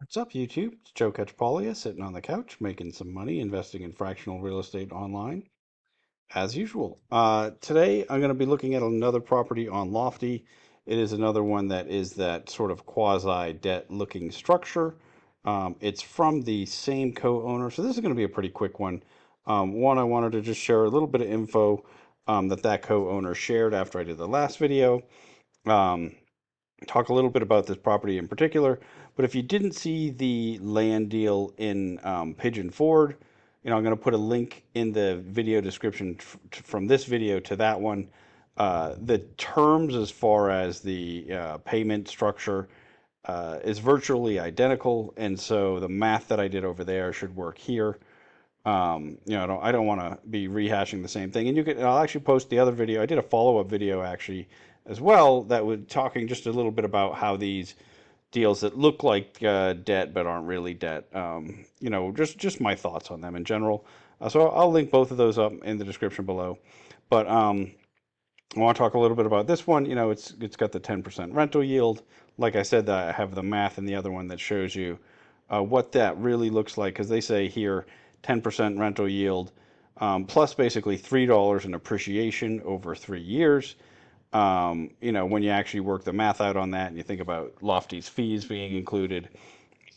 What's up, YouTube? It's Joe Catchpolia sitting on the couch making some money investing in fractional real estate online, as usual. Today, I'm going to be looking at another property on Lofty. It is another one that is that sort of quasi-debt looking structure. It's from the same co-owner, so this is going to be a pretty quick one. One, I wanted to just share a little bit of info that co-owner shared after I did the last video. Um, Talk a little bit about this property in particular. But if you didn't see the land deal in Pigeon Forge, I'm going to put a link in the video description from this video to that one. The terms as far as the payment structure is virtually identical, and so the math that I did over there should work here. I don't want to be rehashing the same thing. And I'll actually post the other video. I did a follow-up video actually as well that was talking just a little bit about how these deals that look like debt but aren't really debt. Just my thoughts on them in general. So I'll link both of those up in the description below. But I want to talk a little bit about this one. It's got the 10% rental yield. Like I said, I have the math in the other one that shows you what that really looks like, because they say here 10% rental yield plus basically $3 in appreciation over 3 years. When you actually work the math out on that and you think about Lofty's fees being included,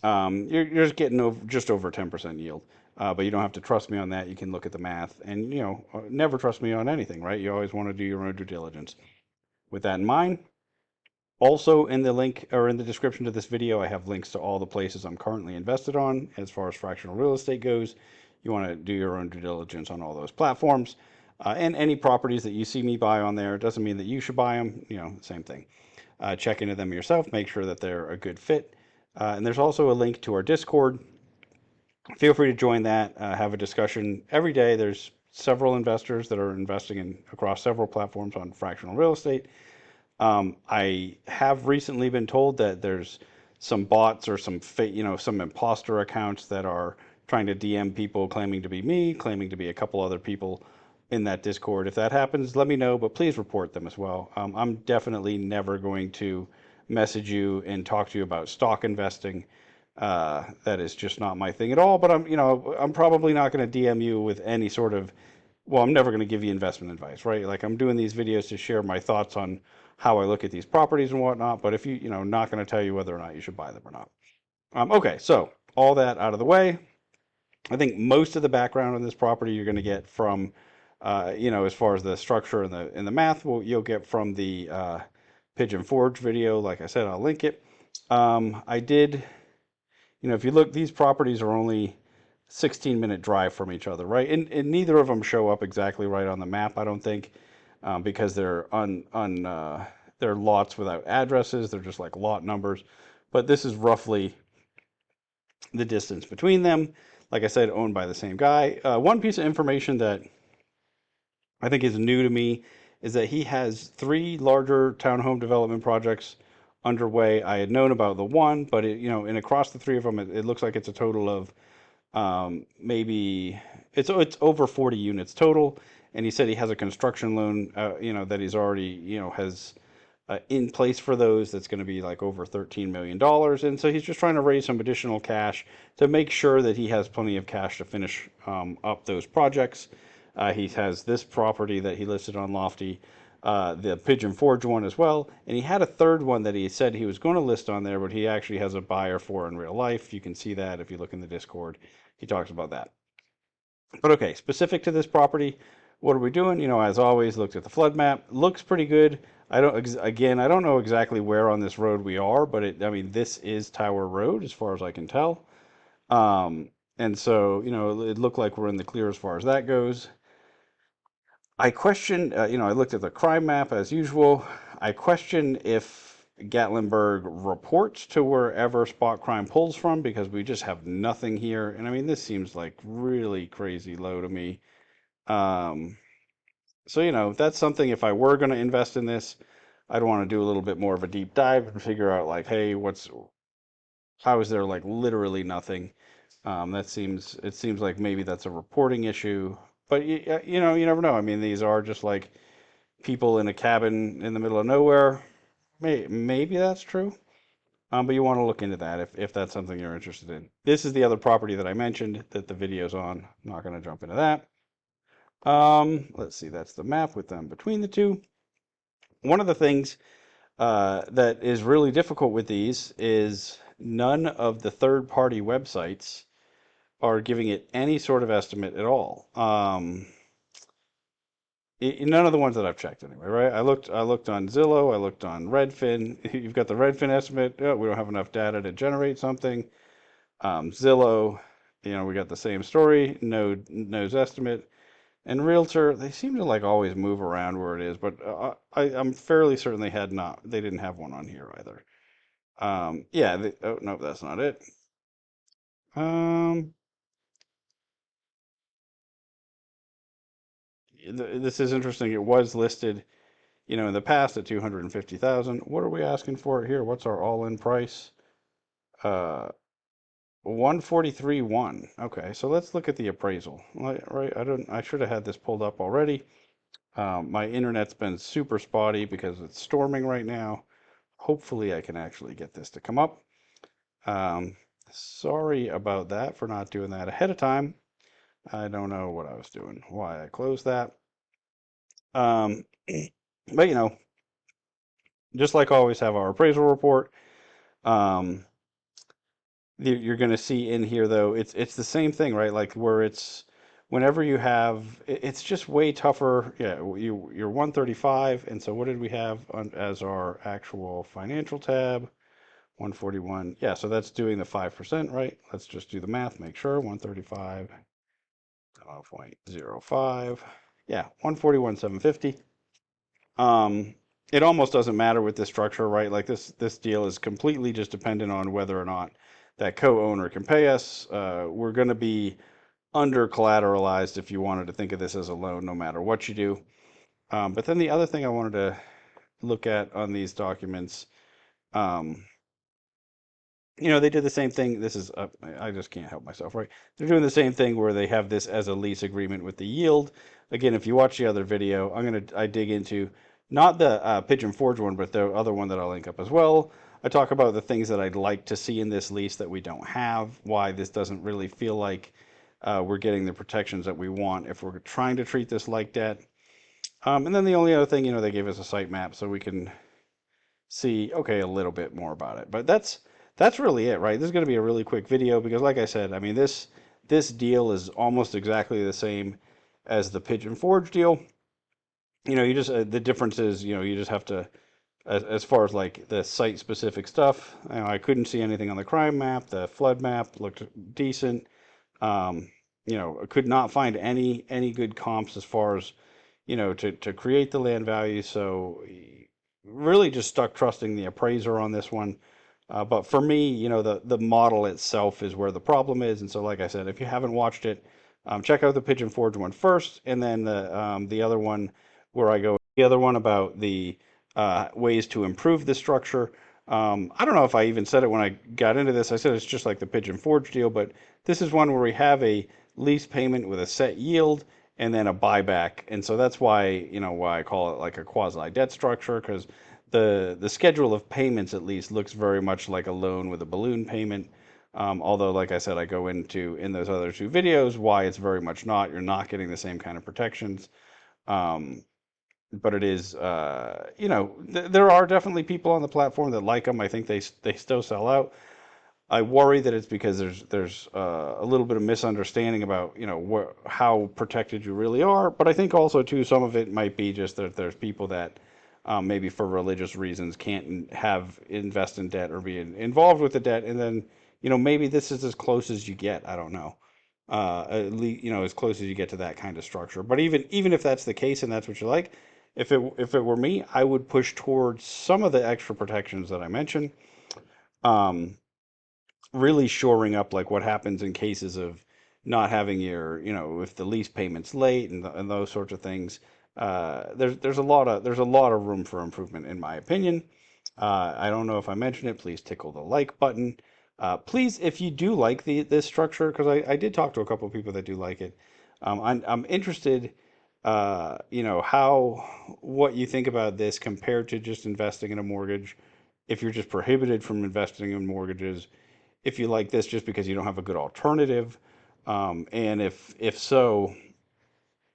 you're just getting just over 10% yield. But you don't have to trust me on that. You can look at the math and, never trust me on anything, right? You always want to do your own due diligence. With that in mind, also in the link or in the description to this video, I have links to all the places I'm currently invested on as far as fractional real estate goes. You want to do your own due diligence on all those platforms. And any properties that you see me buy on there, doesn't mean that you should buy them, same thing. Check into them yourself, make sure that they're a good fit. And there's also a link to our Discord. Feel free to join that, have a discussion every day. There's several investors that are investing in across several platforms on fractional real estate. I have recently been told that there's some bots or some imposter accounts that are trying to DM people claiming to be me, claiming to be a couple other people in that Discord. If that happens, let me know, but please report them as well. I'm definitely never going to message you and talk to you about stock investing. That is just not my thing at all. But I'm probably not going to DM you with any sort of, well, I'm never going to give you investment advice, right? Like, I'm doing these videos to share my thoughts on how I look at these properties and whatnot. But if not going to tell you whether or not you should buy them or not. Okay, so all that out of the way, I think most of the background on this property you're going to get from, as far as the structure and the math, you'll get from the Pigeon Forge video. Like I said, I'll link it. I did, if you look, these properties are only 16-minute drive from each other, right? And neither of them show up exactly right on the map, I don't think, because they're lots without addresses. They're just like lot numbers. But this is roughly the distance between them. Like I said, owned by the same guy. One piece of information that I think is new to me is that he has three larger townhome development projects underway. I had known about the one, but and across the three of them, it looks like it's a total of maybe it's over 40 units total. And he said he has a construction loan, that he's already, has in place for those. That's going to be like over $13 million. And so he's just trying to raise some additional cash to make sure that he has plenty of cash to finish up those projects. He has this property that he listed on Lofty, the Pigeon Forge one as well, and he had a third one that he said he was going to list on there, but he actually has a buyer for in real life. You can see that if you look in the Discord. He talks about that. But okay, specific to this property, what are we doing? As always, looked at the flood map. Looks pretty good. I don't know exactly where on this road we are, but this is Tower Road as far as I can tell. And so, it looked like we're in the clear as far as that goes. I question, I looked at the crime map as usual. I question if Gatlinburg reports to wherever spot crime pulls from, because we just have nothing here. And this seems like really crazy low to me. So, that's something, if I were going to invest in this, I'd want to do a little bit more of a deep dive and figure out like, hey, how is there like literally nothing? It seems like maybe that's a reporting issue, but you never know. These are just like people in a cabin in the middle of nowhere. Maybe that's true. But you want to look into that if that's something you're interested in. This is the other property that I mentioned that the video's on. I'm not going to jump into that. Let's see, that's the map with them between the two. One of the things that is really difficult with these is none of the third-party websites are giving it any sort of estimate at all. None of the ones that I've checked anyway, right? I looked on Zillow, I looked on Redfin. You've got the Redfin estimate. Oh, we don't have enough data to generate something. Zillow, we got the same story. No's estimate. And Realtor, they seem to like always move around where it is, but I'm fairly certain they didn't have one on here either. Yeah, oh no, that's not it. Um, this is interesting. It was listed, in the past at 250,000. What are we asking for it here? What's our all-in price? Uh, 143.1. Okay, so let's look at the appraisal. Right, I should have had this pulled up already. My internet's been super spotty because it's storming right now. Hopefully I can actually get this to come up. Um, Sorry about that for not doing that ahead of time. I don't know what I was doing, why I closed that. Um, but just like always have our appraisal report. Um, you're going to see in here though, it's the same thing, right? Like where it's whenever you have, it's just way tougher. Yeah, you're 135, and so what did we have as our actual financial tab? 141. Yeah, so that's doing the 5%, right? Let's just do the math, make sure. 135, 0.05. Yeah, 141,750. Um, it almost doesn't matter with this structure, right? Like this deal is completely just dependent on whether or not that co-owner can pay us. We're going to be under collateralized if you wanted to think of this as a loan, no matter what you do. But then the other thing I wanted to look at on these documents, um, they did the same thing. This is, I just can't help myself, right? They're doing the same thing where they have this as a lease agreement with the yield. Again, if you watch the other video, I dig into not the Pigeon Forge one, but the other one that I'll link up as well. I talk about the things that I'd like to see in this lease that we don't have, why this doesn't really feel like we're getting the protections that we want if we're trying to treat this like debt. And then the only other thing, they gave us a site map so we can see, okay, a little bit more about it. But that's really it, right? This is going to be a really quick video because, like I said, I mean this deal is almost exactly the same as the Pigeon Forge deal. You just the difference is, you just have to, as far as like the site specific stuff. I couldn't see anything on the crime map. The flood map looked decent. Um, I could not find any good comps as far as to create the land value. So really just stuck trusting the appraiser on this one. But for me, the model itself is where the problem is. And so, like I said, if you haven't watched it, check out the Pigeon Forge one first, and then the other one where I go the other one about the ways to improve the structure. I don't know if I even said it when I got into this. I said it's just like the Pigeon Forge deal, but this is one where we have a lease payment with a set yield and then a buyback. And so that's why I call it like a quasi debt structure, because the schedule of payments at least looks very much like a loan with a balloon payment. Although, like I said, I go into in those other two videos why it's very much not. You're not getting the same kind of protections. Um, but it is, there are definitely people on the platform that like them. I think they still sell out. I worry that it's because there's a little bit of misunderstanding about how protected you really are. But I think also too some of it might be just that there's people that maybe for religious reasons can't have invest in debt or be involved with the debt, and then maybe this is as close as you get. I don't know. At least as close as you get to that kind of structure. But even if that's the case and that's what you like, if it were me, I would push towards some of the extra protections that I mentioned. Um, Really shoring up like what happens in cases of not having if the lease payment's late and those sorts of things. There's a lot of room for improvement in my opinion. I don't know if I mentioned it. Please tickle the like button. Please, if you do like this structure, because I did talk to a couple of people that do like it. I'm interested. How what you think about this compared to just investing in a mortgage if you're just prohibited from investing in mortgages, if you like this just because you don't have a good alternative, and if so,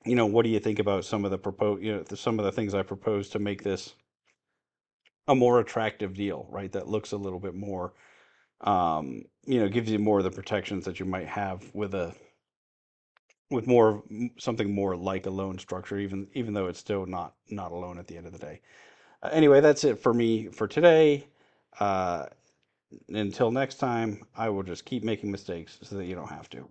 what do you think about some of the some of the things I proposed to make this a more attractive deal, right? That looks a little bit more, gives you more of the protections that you might have with something more like a loan structure, even though it's still not a loan at the end of the day. Anyway, that's it for me for today. Uh, until next time, I will just keep making mistakes so that you don't have to.